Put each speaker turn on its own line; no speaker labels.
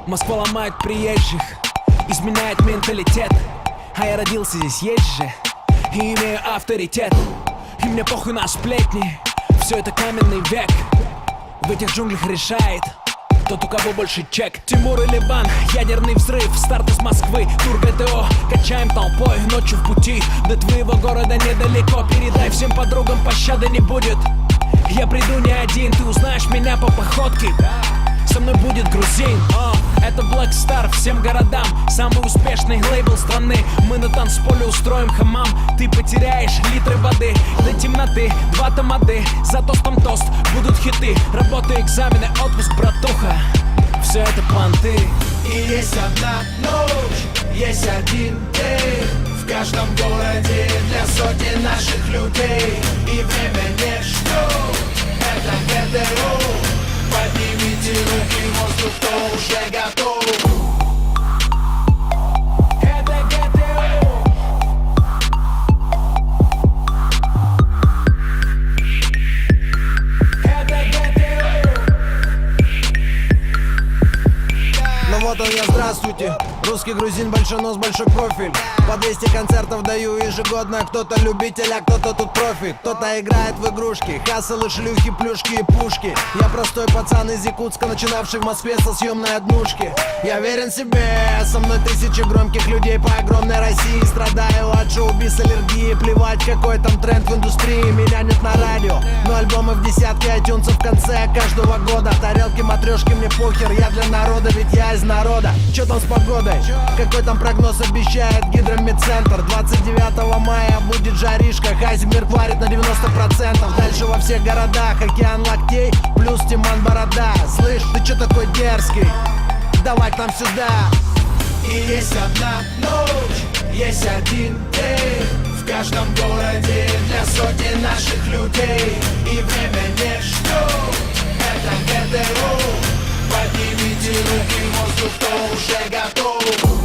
Москва ломает приезжих, изменяет менталитет. А я родился здесь, есть же, и имею авторитет. И мне похуй на сплетни, все это каменный век. В этих джунглях решает тот, у кого больше чек. Тимур или Бан, ядерный взрыв, старт из Москвы, тур ГТО, качаем толпой, ночью в пути. До твоего города недалеко, передай всем подругам, пощады не будет. Я приду не один, ты узнаешь меня по походке. Со мной будет грузин, это Black Star всем городам. Самый успешный лейбл страны. Мы на танцполе устроим хамам. Ты потеряешь литры воды до темноты, 2 тамады. За тостом тост, будут хиты. Работа, экзамены, отпуск, братуха. Все это понты.
И есть одна ночь, есть один день в каждом городе для сотни наших людей. И время не ждет, это ГТО. Поднимите руки в воздух, кто уже готов. Это ГТО. Это ГТО.
Ну вот он я, здравствуйте. Русский грузин, большой нос, большой профиль. По 200 концертов даю ежегодно. Кто-то любитель, а кто-то тут профи. Кто-то играет в игрушки, хаслы, шлюхи, плюшки и пушки. Я простой пацан из Якутска, начинавший в Москве со съемной однушки. Я верен себе, со мной тысячи громких людей по огромной России. Страдаю от шоу-биз аллергии. Плевать, какой там тренд в индустрии. Меня нет на радио, но альбомы в десятке iTunes в конце каждого года. Тарелки, матрешки, мне похер, я для народа, ведь я из народа. Чё там с погодой? Какой там прогноз обещает гидромедцентр? 29 мая будет жаришка, Хайзенберг варит на 90%. Дальше во всех городах океан локтей, плюс Тиман Борода. Слышь, ты чё такой дерзкий? Давай к нам сюда.
И есть одна ночь, есть один день в каждом городе для сотни наших людей. И время не ждет, это ГТО. Поднимите руки в воздух, кто уже готов.